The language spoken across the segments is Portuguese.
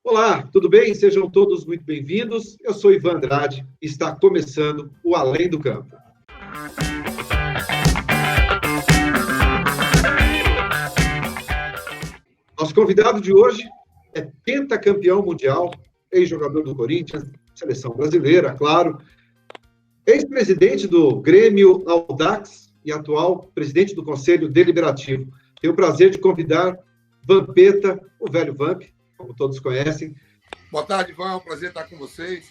Olá, tudo bem? Sejam todos muito bem-vindos. Eu sou Ivan Andrade e está começando o Além do Campo. Nosso convidado de hoje é pentacampeão mundial, ex-jogador do Corinthians, seleção brasileira, claro, ex-presidente do Grêmio Audax e atual presidente do Conselho Deliberativo. Tenho o prazer de convidar Vampeta, o velho Vamp, como todos conhecem. Boa tarde, Ivan. É um prazer estar com vocês.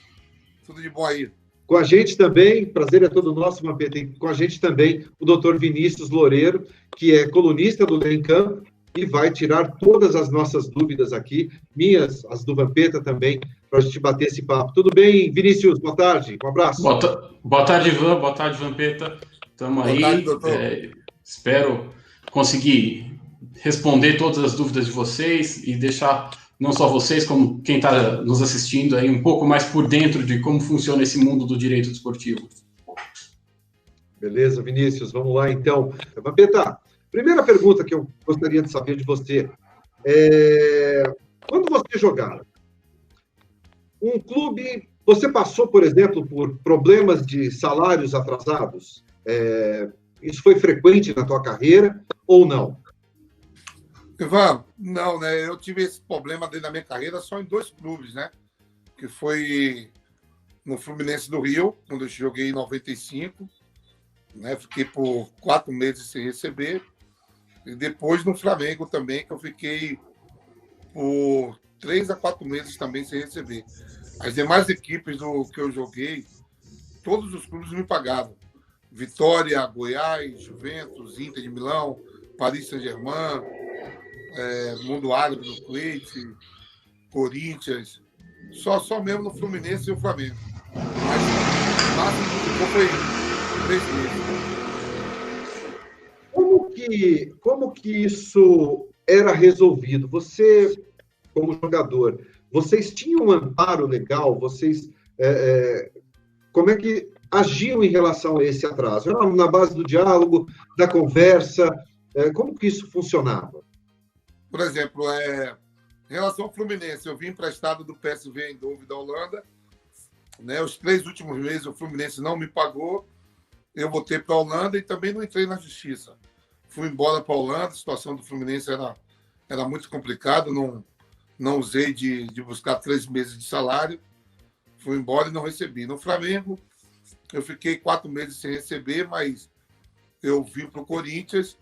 Tudo de bom aí. Com a gente também, prazer é todo nosso, Vampeta, e com a gente também o doutor Vinícius Loureiro, que é colunista do Lei em Campo e vai tirar todas as nossas dúvidas aqui, minhas, as do Vampeta também, para a gente bater esse papo. Tudo bem, Vinícius? Boa tarde, um abraço. Boa tarde, Ivan. Boa tarde, Vampeta. Estamos aí. Tarde, doutor. Espero conseguir responder todas as dúvidas de vocês e deixar não só vocês, como quem está nos assistindo aí, um pouco mais por dentro de como funciona esse mundo do direito desportivo. Beleza, Vinícius, vamos lá então. Vampeta, primeira pergunta que eu gostaria de saber de você é: quando você jogava, um clube, você passou, por exemplo, por problemas de salários atrasados? Isso foi frequente na tua carreira ou não? Ivan, não, né? Eu tive esse problema dentro da minha carreira só em 2 clubes, né? Que foi no Fluminense do Rio, quando eu joguei em 95, né? Fiquei por 4 meses sem receber. E depois no Flamengo também, que eu fiquei por 3 a 4 meses também sem receber. As demais equipes que eu joguei, todos os clubes me pagavam. Vitória, Goiás, Juventus, Inter de Milão, Paris Saint-Germain, Mundo Árabe do Kuwait, Corinthians, só mesmo no Fluminense e o Flamengo. Mas o máximo que ficou foi 3 meses. Como que isso era resolvido? Você, como jogador, vocês tinham um amparo legal? Vocês, como é que agiam em relação a esse atraso? Era na base do diálogo, da conversa? Como que isso funcionava? Por exemplo, em relação ao Fluminense, eu vim emprestado do PSV Eindhoven da Holanda. Né? Os 3 últimos meses o Fluminense não me pagou. Eu voltei para a Holanda e também não entrei na justiça. Fui embora para a Holanda, a situação do Fluminense era muito complicada, não usei de buscar 3 meses de salário. Fui embora e não recebi. No Flamengo, eu fiquei 4 meses sem receber, mas eu vim para o Corinthians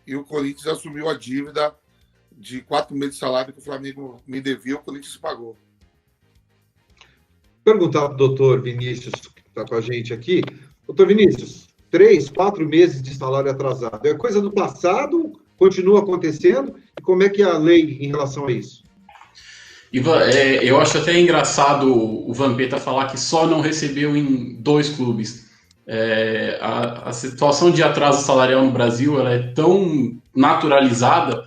e o Corinthians assumiu a dívida de 4 meses de salário que o Flamengo me devia, o Corinthians pagou. Perguntar para o doutor Vinícius, que está com a gente aqui. Doutor Vinícius, 3, 4 meses de salário atrasado. É coisa do passado? Continua acontecendo? E como é que é a lei em relação a isso? Ivan, eu acho até engraçado o Vampeta falar que só não recebeu em 2 clubes. A situação de atraso salarial no Brasil ela é tão naturalizada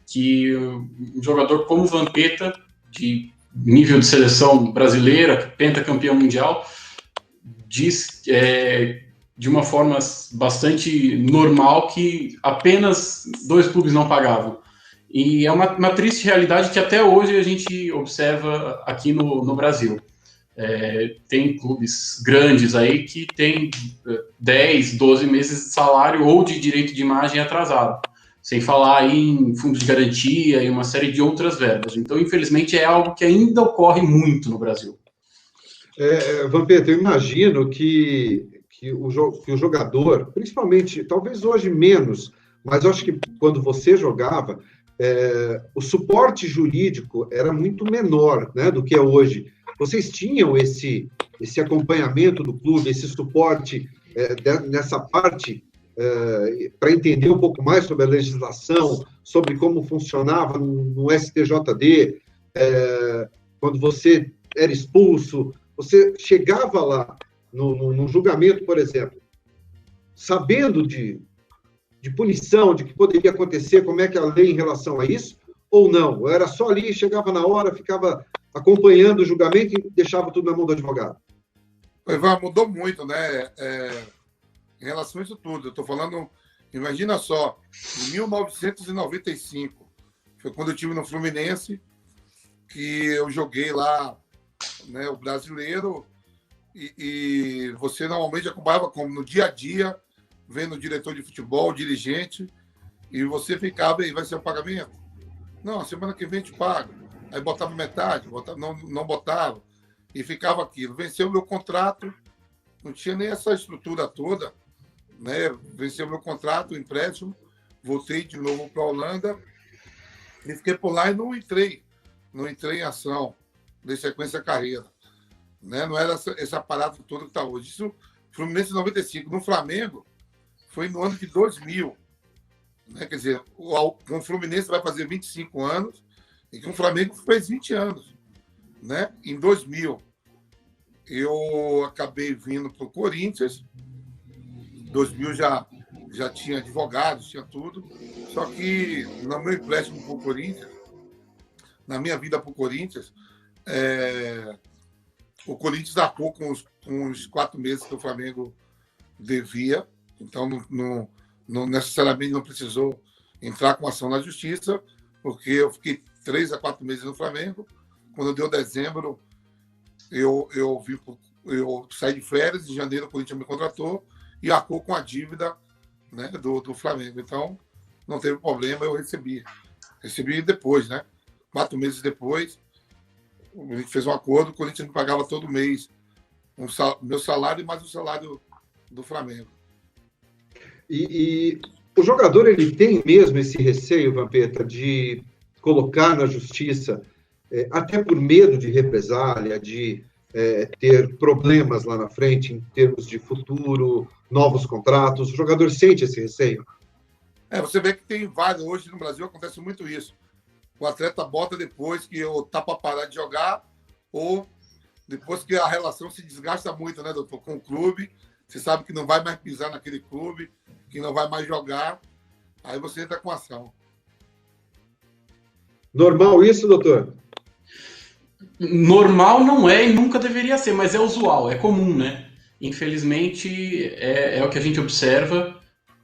que um jogador como o Vampeta, de nível de seleção brasileira, pentacampeão mundial, diz de uma forma bastante normal que apenas 2 clubes não pagavam. E é uma triste realidade que até hoje a gente observa aqui no Brasil. Tem clubes grandes aí que tem 10, 12 meses de salário ou de direito de imagem atrasado. Sem falar aí em fundo de garantia e uma série de outras verbas. Então, infelizmente, é algo que ainda ocorre muito no Brasil. Vampeta, eu imagino que o jogador, principalmente, talvez hoje menos, mas eu acho que quando você jogava, o suporte jurídico era muito menor, né, do que é hoje. Vocês tinham esse acompanhamento do clube, esse suporte nessa parte, para entender um pouco mais sobre a legislação, sobre como funcionava no STJD, quando você era expulso, você chegava lá no julgamento, por exemplo, sabendo de punição, de que poderia acontecer, como é que a lei em relação a isso, ou não? Era só ali, chegava na hora, ficava acompanhando o julgamento e deixava tudo na mão do advogado? Ivan, mudou muito, né? Em relação a isso tudo. Eu estou falando, imagina só, em 1995, foi quando eu estive no Fluminense, que eu joguei lá, né, o brasileiro, e você normalmente acompanhava como no dia a dia, vendo o diretor de futebol, o dirigente, e você ficava, e vai ser o pagamento? Não, semana que vem te pago. Aí botava metade, não botava, e ficava aquilo. Venceu o meu contrato, não tinha nem essa estrutura toda, né? Venceu o meu contrato, o empréstimo, voltei de novo para a Holanda e fiquei por lá e não entrei em ação, dei sequência à carreira. Né? Não era esse aparato todo que está hoje. Isso, Fluminense 95. No Flamengo, foi no ano de 2000. Né? Quer dizer, com o Fluminense vai fazer 25 anos e com o Flamengo fez 20 anos. Né? Em 2000, eu acabei vindo para o Corinthians. Em 2000 já tinha advogados, tinha tudo. Só que no meu empréstimo para o Corinthians, na minha vida para o Corinthians, o Corinthians arcou com os 4 meses que o Flamengo devia. Então, não necessariamente não precisou entrar com ação na justiça, porque eu fiquei 3 a 4 meses no Flamengo. Quando deu dezembro, eu saí de férias, em janeiro o Corinthians me contratou e arcou com a dívida, né, do Flamengo. Então, não teve problema, eu recebi. Recebi depois, né? 4 meses depois, a gente fez um acordo, o Corinthians me pagava todo mês meu salário e mais o salário do Flamengo. E o jogador, ele tem mesmo esse receio, Vampeta, de colocar na justiça, até por medo de represália, de ter problemas lá na frente em termos de futuro, novos contratos. O jogador sente esse receio? Você vê que tem vários, hoje no Brasil acontece muito isso. O atleta bota depois que tá para parar de jogar ou depois que a relação se desgasta muito, né, doutor, com o clube. Você sabe que não vai mais pisar naquele clube, que não vai mais jogar. Aí você entra com ação. Normal isso, doutor? Normal não é e nunca deveria ser, mas é usual, é comum, né? Infelizmente, é o que a gente observa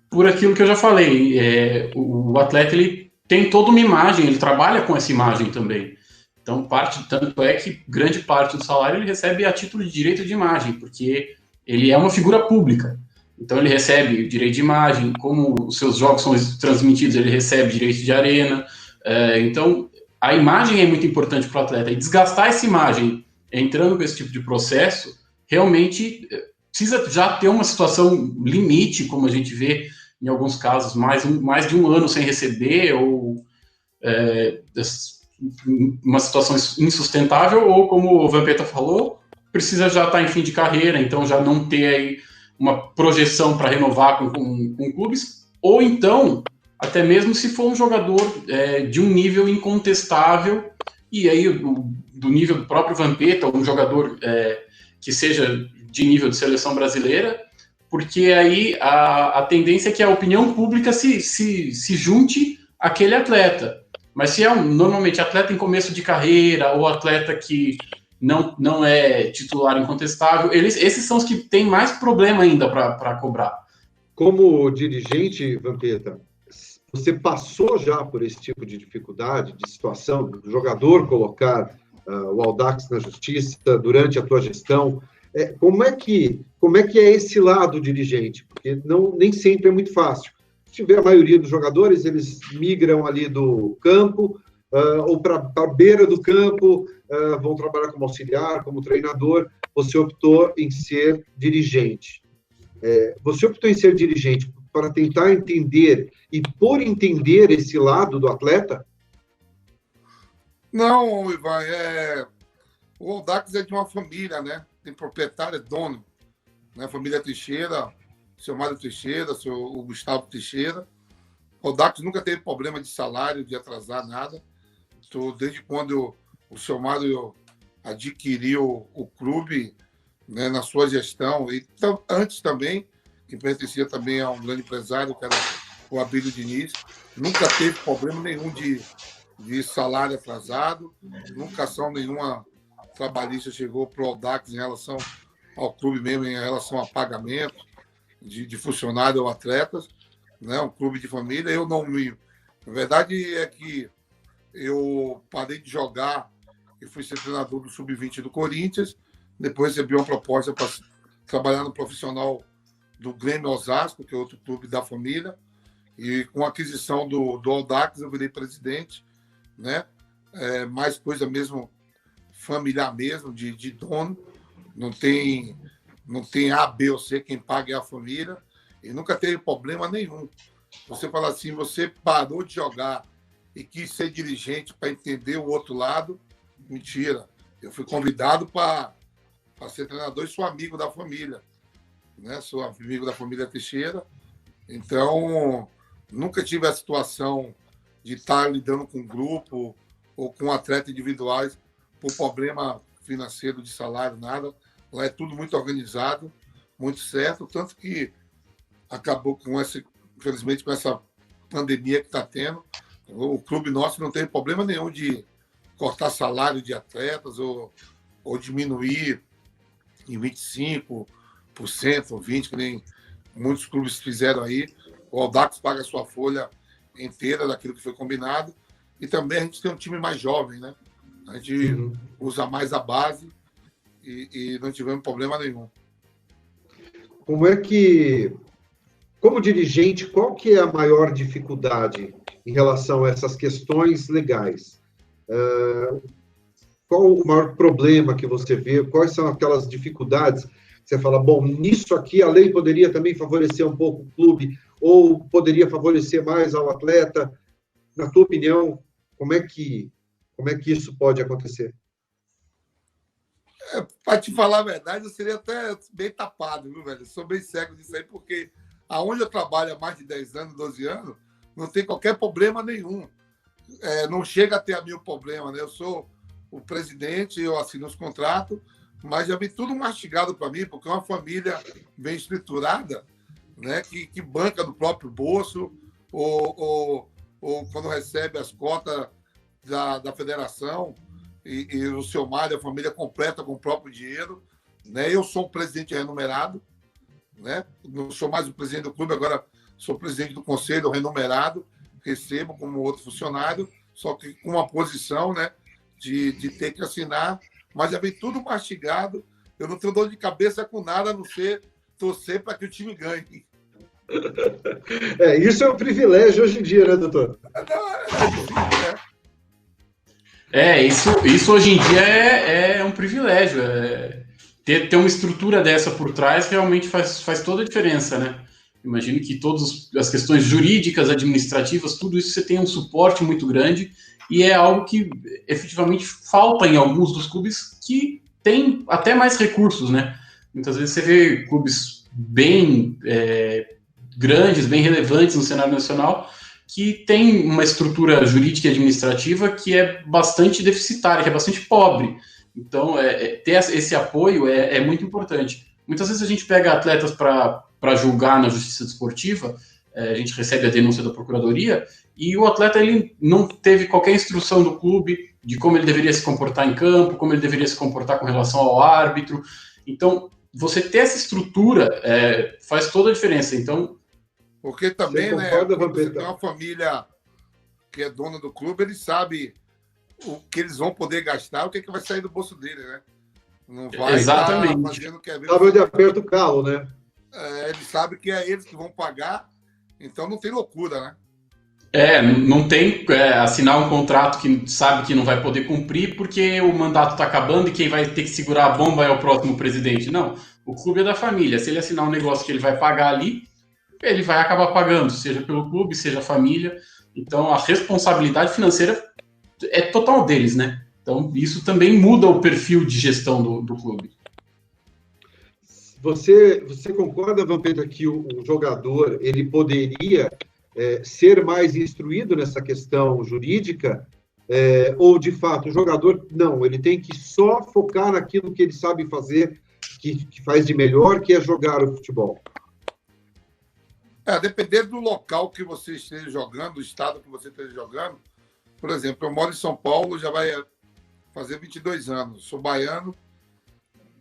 por aquilo que eu já falei. O atleta, ele tem toda uma imagem, ele trabalha com essa imagem também. Então, tanto é que grande parte do salário ele recebe a título de direito de imagem, porque ele é uma figura pública. Então, ele recebe o direito de imagem, como os seus jogos são transmitidos, ele recebe direito de arena. Então, a imagem é muito importante para o atleta. E desgastar essa imagem entrando com esse tipo de processo, realmente precisa já ter uma situação limite, como a gente vê em alguns casos, mais de um ano sem receber, ou uma situação insustentável, ou como o Vampeta falou, precisa já estar em fim de carreira, então já não ter aí uma projeção para renovar com clubes, ou então, até mesmo se for um jogador de um nível incontestável, e aí do nível do próprio Vampeta, um jogador que seja de nível de seleção brasileira, porque aí a tendência é que a opinião pública se junte àquele atleta. Mas se normalmente atleta em começo de carreira, ou atleta que não é titular incontestável, esses são os que têm mais problema ainda para cobrar. Como dirigente, Vampeta, você passou já por esse tipo de dificuldade, de situação, do jogador colocar o Audax na justiça durante a tua gestão? Como é que é esse lado dirigente? Porque nem sempre é muito fácil. Se tiver a maioria dos jogadores, eles migram ali do campo ou para a beira do campo, vão trabalhar como auxiliar, como treinador. Você optou em ser dirigente. Você optou em ser dirigente para tentar entender e por entender esse lado do atleta? Não, Ivan, o Audax é de uma família, né? Tem proprietário, é dono. Né? Família Teixeira, seu Mário Teixeira, o Gustavo Teixeira. O Audax nunca teve problema de salário, de atrasar nada. Desde quando o seu Mário adquiriu o clube, né, na sua gestão, e antes também, que pertencia também a um grande empresário, que era o Abílio Diniz, nunca teve problema nenhum de salário atrasado, nunca ação nenhuma trabalhista chegou para o Audax em relação ao clube mesmo, em relação a pagamento de funcionário ou atletas, né? Um clube de família. Na verdade é que eu parei de jogar e fui ser treinador do Sub-20 do Corinthians. Depois recebi uma proposta para trabalhar no profissional do Grêmio Osasco, que é outro clube da família. E com a aquisição do Audax, eu virei presidente, né? Mais coisa mesmo, familiar mesmo, de dono. Não tem A, B ou C, quem paga é a família. E nunca teve problema nenhum. Você fala assim, você parou de jogar e quis ser dirigente para entender o outro lado, mentira. Eu fui convidado para ser treinador e sou amigo da família, né? Sou amigo da família Teixeira. Então, nunca tive a situação de estar lidando com grupo ou com atletas individuais por problema financeiro de salário, nada. Lá é tudo muito organizado, muito certo, tanto que acabou infelizmente, com essa pandemia que está tendo. O clube nosso não tem problema nenhum de cortar salário de atletas ou diminuir em 25% ou 20%, que nem muitos clubes fizeram aí. O Audax paga a sua folha inteira daquilo que foi combinado. E também a gente tem um time mais jovem, né? A gente usa mais a base e não tivemos problema nenhum. Como dirigente, qual que é a maior dificuldade em relação a essas questões legais? Qual o maior problema que você vê? Quais são aquelas dificuldades que você fala, bom, nisso aqui a lei poderia também favorecer um pouco o clube, ou poderia favorecer mais ao atleta? Na tua opinião, como é que isso pode acontecer? Para te falar a verdade, eu seria até bem tapado, viu, velho? Eu sou bem cego disso aí, porque aonde eu trabalho há mais de 10 anos, 12 anos, não tem qualquer problema nenhum. Não chega a ter a mim o problema, né? Eu sou o presidente, eu assino os contratos, mas já vem tudo mastigado para mim, porque é uma família bem estruturada, né? Que banca do próprio bolso, ou quando recebe as cotas da federação, e o seu Mário, a família completa com o próprio dinheiro, né? Eu sou um presidente remunerado, né? Não sou mais o presidente do clube, agora sou presidente do conselho remunerado, recebo como outro funcionário, só que com uma posição, né, de ter que assinar, mas já vem tudo mastigado. Eu não tenho dor de cabeça com nada, a não ser torcer para que o time ganhe. Isso é um privilégio hoje em dia, né, doutor? Isso hoje em dia é um privilégio. Ter uma estrutura dessa por trás realmente faz toda a diferença, né? Imagino que todas as questões jurídicas, administrativas, tudo isso você tem um suporte muito grande e é algo que efetivamente falta em alguns dos clubes que têm até mais recursos, né? Muitas vezes você vê clubes bem grandes, bem relevantes no cenário nacional, que tem uma estrutura jurídica e administrativa que é bastante deficitária, que é bastante pobre. Então, ter esse apoio é muito importante. Muitas vezes a gente pega atletas para julgar na justiça desportiva, a gente recebe a denúncia da procuradoria, e o atleta ele não teve qualquer instrução do clube de como ele deveria se comportar em campo, como ele deveria se comportar com relação ao árbitro. Então, você ter essa estrutura faz toda a diferença. Então, porque também, né, quando você tem uma família que é dona do clube, ele sabe o que eles vão poder gastar, o que vai sair do bolso dele, né? Não vai Exatamente. Fazendo que é ver. Sabe onde aperta o calo, né? Ele sabe que é eles que vão pagar, então não tem loucura, né? Não tem assinar um contrato que sabe que não vai poder cumprir porque o mandato está acabando e quem vai ter que segurar a bomba é o próximo presidente. Não, o clube é da família. Se ele assinar um negócio que ele vai pagar ali, ele vai acabar pagando, seja pelo clube, seja a família. Então, a responsabilidade financeira é total deles, né? Então, isso também muda o perfil de gestão do clube. Você concorda, Vampeta, que o jogador ele poderia ser mais instruído nessa questão jurídica? Ou, de fato, o jogador, não, ele tem que só focar naquilo que ele sabe fazer, que faz de melhor, que é jogar o futebol? Dependendo do local que você esteja jogando, do estado que você esteja jogando. Por exemplo, eu moro em São Paulo, já vai fazer 22 anos. Sou baiano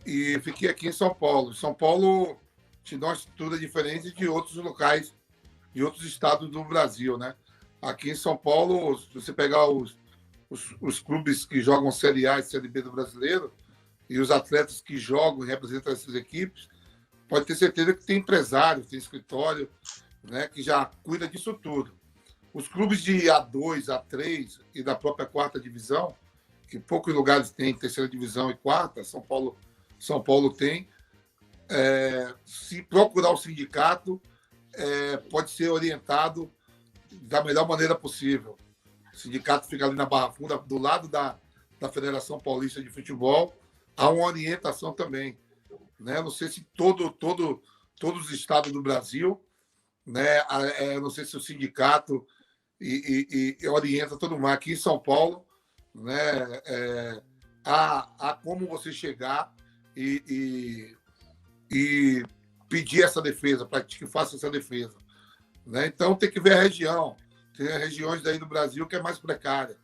e fiquei aqui em São Paulo. São Paulo te dá uma estrutura diferente de outros locais, de outros estados do Brasil, né? Aqui em São Paulo, se você pegar os os clubes que jogam Série A e Série B do brasileiro e os atletas que jogam e representam essas equipes, pode ter certeza que tem empresário, tem escritório, né, que já cuida disso tudo. Os clubes de A2, A3 e da própria quarta divisão, que poucos lugares têm terceira divisão e quarta, São Paulo tem, se procurar o sindicato, pode ser orientado da melhor maneira possível. O sindicato fica ali na Barra Funda, do lado da Federação Paulista de Futebol, há uma orientação também. Né? Não sei se todos os estados do Brasil, né? Não sei se o sindicato e orienta todo mundo. Aqui em São Paulo, né? Há como você chegar e pedir essa defesa, para que faça essa defesa. Né? Então, tem que ver a região. Tem regiões daí do Brasil que é mais precária.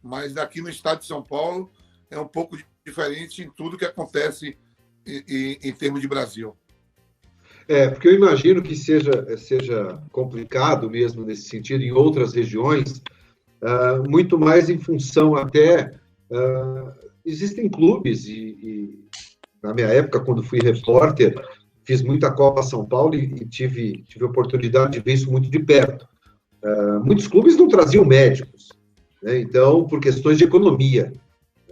Mas aqui no estado de São Paulo é um pouco diferente em tudo que acontece em termos de Brasil. Porque eu imagino que seja complicado mesmo nesse sentido em outras regiões, muito mais em função até... existem clubes, e na minha época, quando fui repórter, fiz muita Copa São Paulo e tive a oportunidade de ver isso muito de perto. Muitos clubes não traziam médicos, né? Então, por questões de economia.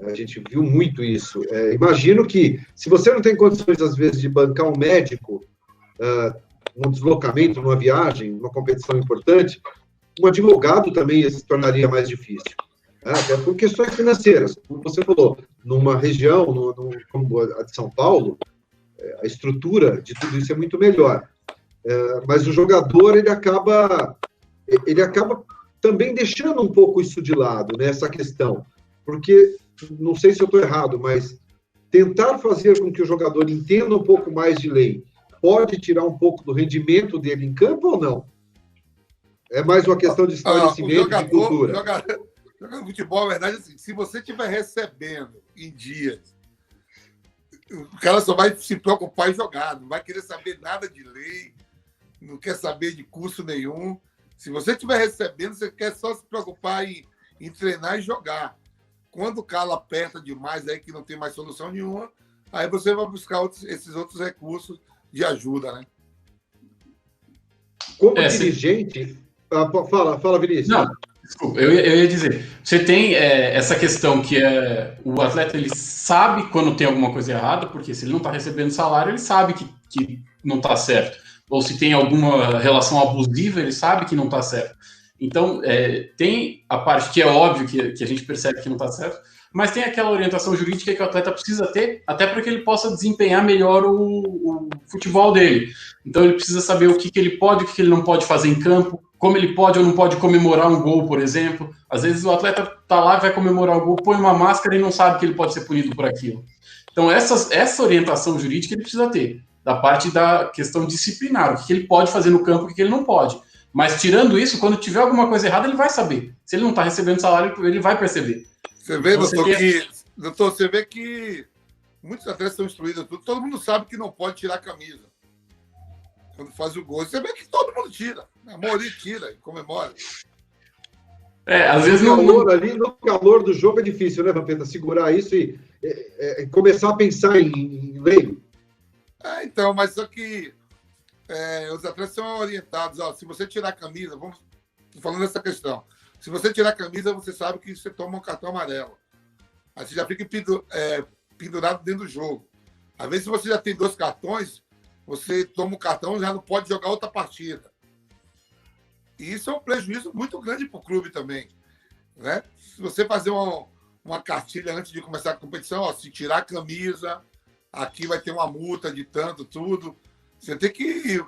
A gente viu muito isso. Imagino que, se você não tem condições, às vezes, de bancar um médico num deslocamento, numa viagem, numa competição importante, um advogado também se tornaria mais difícil. Até por questões financeiras. Como você falou, numa região como a de São Paulo, a estrutura de tudo isso é muito melhor. Mas o jogador, ele acaba também deixando um pouco isso de lado, né, essa questão. Porque, não sei se eu estou errado, mas tentar fazer com que o jogador entenda um pouco mais de lei pode tirar um pouco do rendimento dele em campo ou não? É mais uma questão de esclarecimento, de cultura. Jogador de futebol, a verdade é assim, se você estiver recebendo em dias, o cara só vai se preocupar em jogar, não vai querer saber nada de lei, não quer saber de curso nenhum. Se você estiver recebendo, você quer só se preocupar em treinar e jogar. Quando o cara aperta demais, aí que não tem mais solução nenhuma, aí você vai buscar esses outros recursos de ajuda, né? Como dirigente... Fala, Vinícius. Não, desculpa, eu ia dizer. Você tem essa questão que o atleta ele sabe quando tem alguma coisa errada, porque se ele não está recebendo salário, ele sabe que não está certo. Ou se tem alguma relação abusiva, ele sabe que não está certo. Então, tem a parte que é óbvio que a gente percebe que não está certo, mas tem aquela orientação jurídica que o atleta precisa ter, até para que ele possa desempenhar melhor o futebol dele. Então, ele precisa saber o que ele pode, o que ele não pode fazer em campo, como ele pode ou não pode comemorar um gol, por exemplo. Às vezes, o atleta está lá, vai comemorar o gol, põe uma máscara e não sabe que ele pode ser punido por aquilo. Então, essa orientação jurídica ele precisa ter, da parte da questão disciplinar, o que ele pode fazer no campo e o que ele não pode. Mas, tirando isso, quando tiver alguma coisa errada, ele vai saber. Se ele não está recebendo salário, ele vai perceber. Você vê, doutor, você vê que muitos atletas são instruídos, todo mundo sabe que não pode tirar a camisa. Quando faz o gol, você vê que todo mundo tira. A maioria tira e comemora. Às vezes no calor do jogo é difícil, né, Vampeta? Segurar isso e começar a pensar em lei. Então, mas só que os atletas são orientados. Se você tirar a camisa, falando dessa questão, se você tirar a camisa, você sabe que você toma um cartão amarelo. Aí você já fica pendurado dentro do jogo. Às vezes, se você já tem 2 cartões, você toma um cartão e já não pode jogar outra partida. E isso é um prejuízo muito grande para o clube também. Né? Se você fazer uma cartilha antes de começar a competição, se tirar a camisa, aqui vai ter uma multa de tanto, tudo. Você tem que...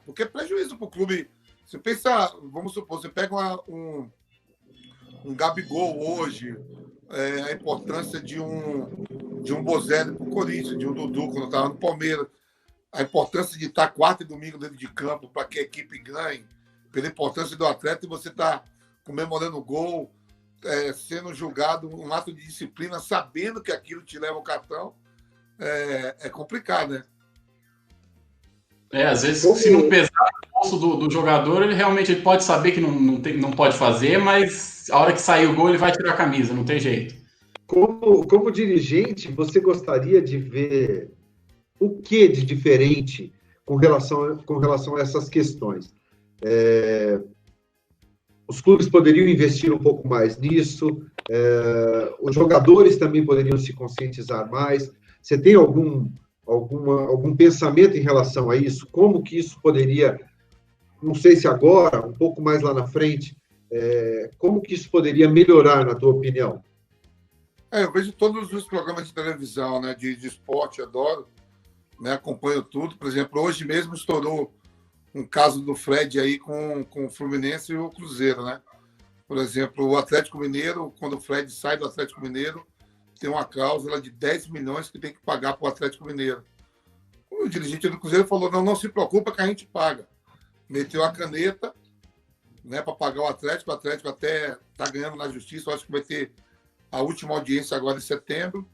porque é prejuízo para o clube. Você pensa, vamos supor, você pega um Gabigol hoje, a importância de um Bozelli para o Corinthians, de um Dudu quando estava no Palmeiras, a importância de estar quarta e domingo dentro de campo para que a equipe ganhe, pela importância do atleta, e você está comemorando o gol, sendo julgado um ato de disciplina, sabendo que aquilo te leva ao cartão, é complicado, né? Às vezes, se não pesar no bolso do jogador, ele realmente pode saber que não pode fazer, mas a hora que sair o gol, ele vai tirar a camisa, não tem jeito. Como dirigente, você gostaria de ver o que de diferente com relação a essas questões? Os clubes poderiam investir um pouco mais nisso, os jogadores também poderiam se conscientizar mais. Você tem algum pensamento em relação a isso? Como que isso poderia, não sei se agora, um pouco mais lá na frente, como que isso poderia melhorar, na tua opinião? Eu vejo todos os programas de televisão, né, de esporte, adoro, né, acompanho tudo. Por exemplo, hoje mesmo estourou um caso do Fred aí com o Fluminense e o Cruzeiro, né? Por exemplo, o Atlético Mineiro, quando o Fred sai do Atlético Mineiro, tem uma cláusula de 10 milhões que tem que pagar para o Atlético Mineiro. O dirigente do Cruzeiro falou, não se preocupa que a gente paga. Meteu a caneta, né, para pagar o Atlético até está ganhando na justiça, eu acho que vai ter a última audiência agora em setembro,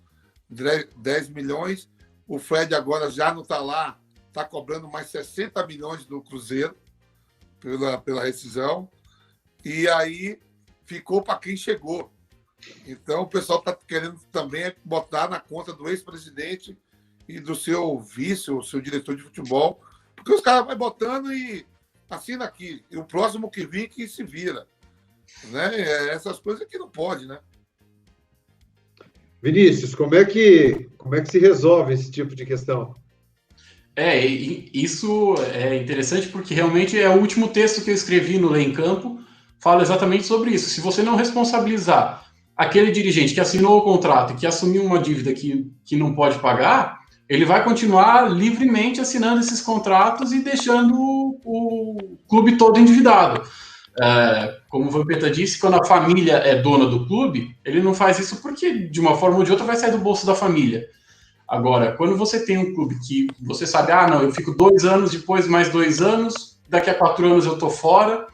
10 milhões. O Fred agora já não está lá, está cobrando mais 60 milhões do Cruzeiro pela rescisão. E aí ficou para quem chegou. Então o pessoal está querendo também botar na conta do ex-presidente e do seu vice, o seu diretor de futebol, porque os caras vão botando e assina aqui. E o próximo que vir que se vira. Né? Essas coisas que não pode, né? Vinícius, como é que se resolve esse tipo de questão? Isso é interessante porque realmente é o último texto que eu escrevi no Lei em Campo, fala exatamente sobre isso. Se você não responsabilizar aquele dirigente que assinou o contrato e que assumiu uma dívida que não pode pagar, ele vai continuar livremente assinando esses contratos e deixando o clube todo endividado. Como o Vampeta disse, quando a família é dona do clube, ele não faz isso porque, de uma forma ou de outra, vai sair do bolso da família. Agora, quando você tem um clube que você sabe, não, eu fico 2 anos, depois mais 2 anos, daqui a 4 anos eu tô fora,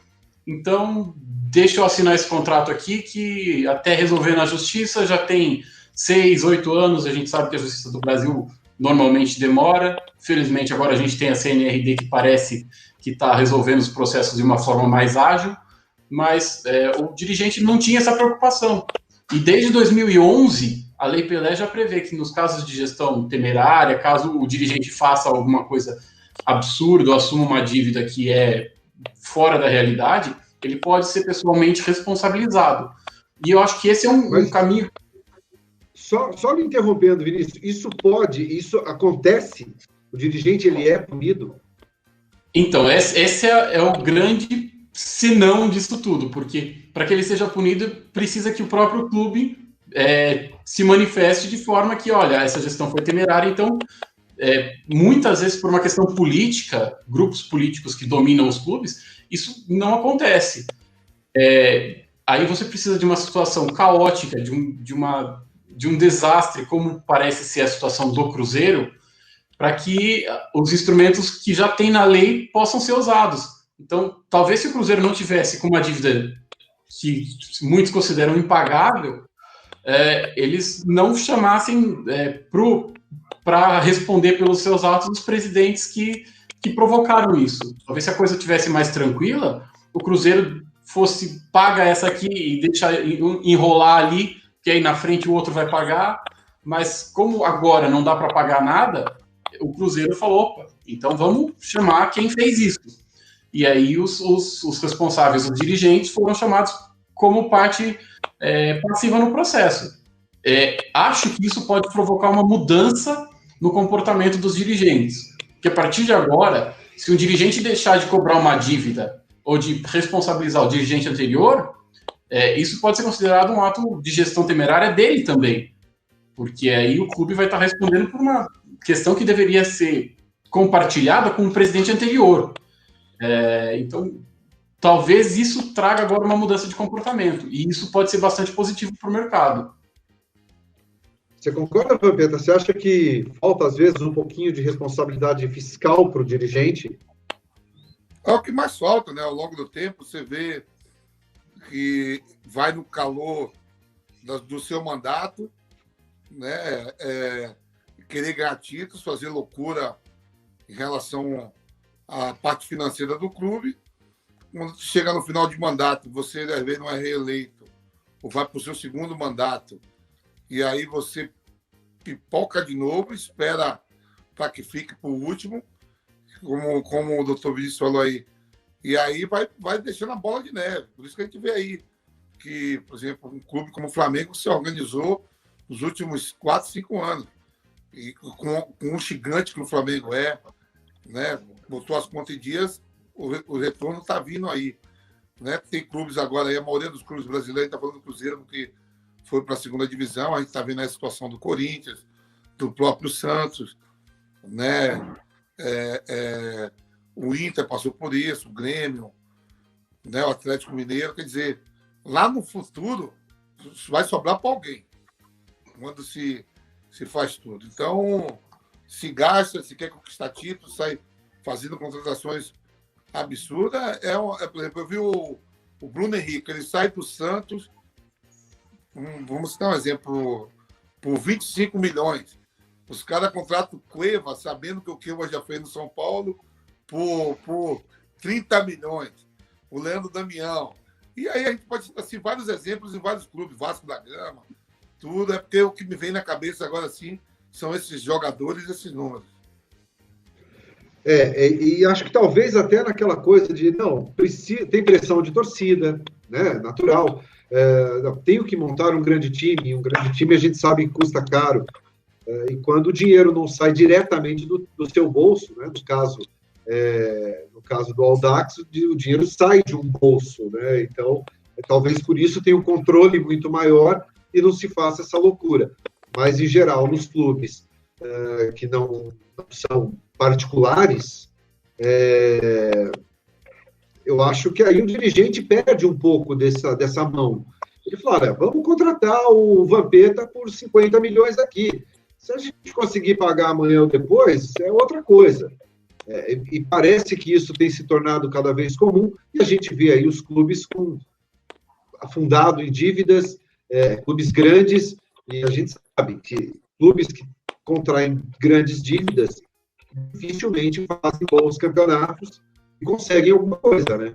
então deixa eu assinar esse contrato aqui, que até resolver na justiça já tem 6, 8 anos, a gente sabe que a Justiça do Brasil normalmente demora, felizmente agora a gente tem a CNRD que parece que está resolvendo os processos de uma forma mais ágil, mas o dirigente não tinha essa preocupação. E desde 2011, a Lei Pelé já prevê que nos casos de gestão temerária, caso o dirigente faça alguma coisa absurda ou assuma uma dívida que é fora da realidade, ele pode ser pessoalmente responsabilizado. E eu acho que esse é um caminho... Só me interrompendo, Vinícius, isso acontece? O dirigente, ele é punido? Então, esse é o grande senão disso tudo, porque para que ele seja punido, precisa que o próprio clube se manifeste de forma que, olha, essa gestão foi temerária, então, muitas vezes por uma questão política, grupos políticos que dominam os clubes, isso não acontece. Aí você precisa de uma situação caótica, de um desastre, como parece ser a situação do Cruzeiro, para que os instrumentos que já tem na lei possam ser usados. Então, talvez se o Cruzeiro não tivesse com uma dívida que muitos consideram impagável, eles não chamassem para responder pelos seus atos os presidentes que provocaram isso. Talvez se a coisa tivesse mais tranquila, o Cruzeiro fosse paga essa aqui e deixar enrolar ali, que aí na frente o outro vai pagar, mas como agora não dá para pagar nada, o Cruzeiro falou, opa, então vamos chamar quem fez isso. E aí os responsáveis, os dirigentes, foram chamados como parte passiva no processo. Acho que isso pode provocar uma mudança no comportamento dos dirigentes. Porque a partir de agora, se um dirigente deixar de cobrar uma dívida ou de responsabilizar o dirigente anterior, isso pode ser considerado um ato de gestão temerária dele também. Porque aí o clube vai estar respondendo por uma questão que deveria ser compartilhada com o presidente anterior. Então, talvez isso traga agora uma mudança de comportamento. E isso pode ser bastante positivo para o mercado. Você concorda, Vampeta? Você acha que falta, às vezes, um pouquinho de responsabilidade fiscal para o dirigente? É o que mais falta, né? Ao longo do tempo, você vê que vai no calor do seu mandato, né? Querer ganhar títulos, fazer loucura em relação a parte financeira do clube. Quando chega no final de mandato, você às vezes não é reeleito, ou vai para o seu segundo mandato, e aí você pipoca de novo, espera para que fique para o último, como o doutor Vinícius falou aí, e aí vai deixando a bola de neve. Por isso que a gente vê aí que, por exemplo, um clube como o Flamengo se organizou nos últimos 4, 5 anos, e com um gigante que o Flamengo é, né? Botou as contas em dias, o retorno está vindo aí. Né? Tem clubes agora, aí, a maioria dos clubes brasileiros está falando do Cruzeiro, que foi para a segunda divisão, a gente está vendo a situação do Corinthians, do próprio Santos, né? O Inter passou por isso, o Grêmio, né? O Atlético Mineiro. Quer dizer, lá no futuro vai sobrar para alguém quando se faz tudo. Então, se gasta, se quer conquistar títulos, sai fazendo contratações absurdas. Por exemplo, eu vi o Bruno Henrique, ele sai do Santos, vamos dar um exemplo, por 25 milhões. Os caras contratam o Cueva, sabendo que o Cueva já fez no São Paulo, por 30 milhões. O Leandro Damião. E aí a gente pode citar assim, vários exemplos em vários clubes, Vasco da Gama, tudo. É porque o que me vem na cabeça agora sim são esses jogadores, esses números. E acho que talvez até naquela coisa de, tem pressão de torcida, né? Natural. Tenho que montar um grande time a gente sabe que custa caro. E quando o dinheiro não sai diretamente do seu bolso, né? No caso do Audax, o dinheiro sai de um bolso, né? Então, talvez por isso tenha um controle muito maior e não se faça essa loucura. Mas, em geral, nos clubes que não são particulares, eu acho que aí o dirigente perde um pouco dessa mão. Ele fala, olha, vamos contratar o Vampeta por 50 milhões aqui. Se a gente conseguir pagar amanhã ou depois, é outra coisa. E parece que isso tem se tornado cada vez comum, e a gente vê aí os clubes afundados em dívidas, clubes grandes, e a gente sabe que clubes que contraem grandes dívidas dificilmente fazem bons campeonatos e conseguem alguma coisa, né?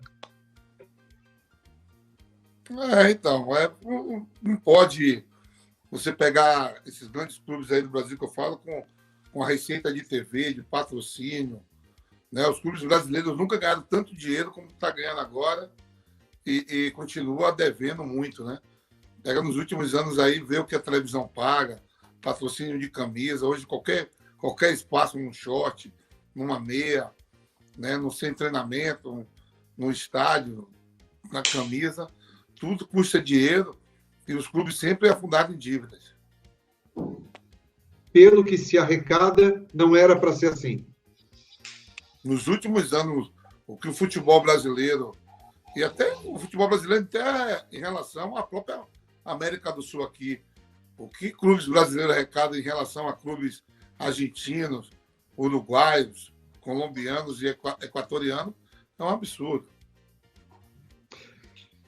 Então, não pode você pegar esses grandes clubes aí do Brasil que eu falo com a receita de TV, de patrocínio, né? Os clubes brasileiros nunca ganharam tanto dinheiro como está ganhando agora e continua devendo muito, né? Pega nos últimos anos aí, vê o que a televisão paga, patrocínio de camisa, hoje qualquer espaço num short, numa meia, né? No sem treinamento, no estádio, na camisa, tudo custa dinheiro e os clubes sempre afundados em dívidas. Pelo que se arrecada, não era para ser assim. Nos últimos anos, o que o futebol brasileiro, e até o futebol brasileiro, até em relação à própria América do Sul aqui, o que clubes brasileiros arrecadam em relação a clubes argentinos, uruguaios, colombianos e equatorianos, é um absurdo.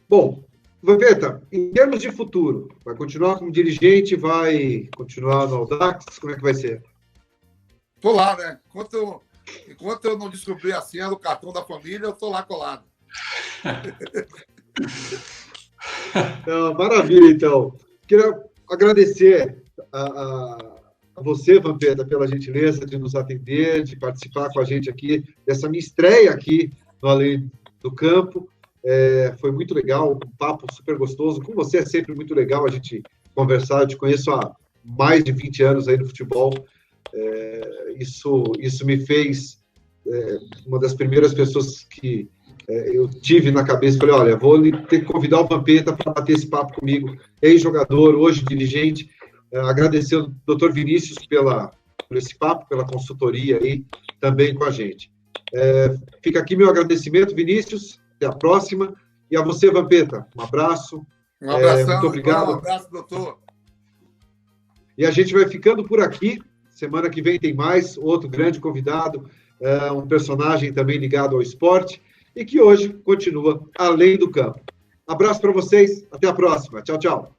Bom, Vampeta, em termos de futuro, vai continuar como dirigente, vai continuar no Audax? Como é que vai ser? Tô lá, né? Enquanto eu não descobrir a senha do cartão da família, eu tô lá colado. Maravilha, então. Queria agradecer a você, Vampeta, pela gentileza de nos atender, de participar com a gente aqui, dessa minha estreia aqui no Além do Campo. Foi muito legal, um papo super gostoso. Com você é sempre muito legal a gente conversar. Eu te conheço há mais de 20 anos aí no futebol. Isso me fez uma das primeiras pessoas que eu tive na cabeça. Falei, olha, vou ter que convidar o Vampeta para bater esse papo comigo. Ex-jogador, hoje dirigente. Agradecer ao Dr. Vinícius por esse papo, pela consultoria aí também com a gente. Fica aqui meu agradecimento, Vinícius. Até a próxima. E a você, Vampeta, um abraço. Um abração. Muito obrigado. Um abraço, doutor. E a gente vai ficando por aqui. Semana que vem tem mais, outro grande convidado, um personagem também ligado ao esporte, e que hoje continua Além do Campo. Abraço para vocês. Até a próxima. Tchau, tchau.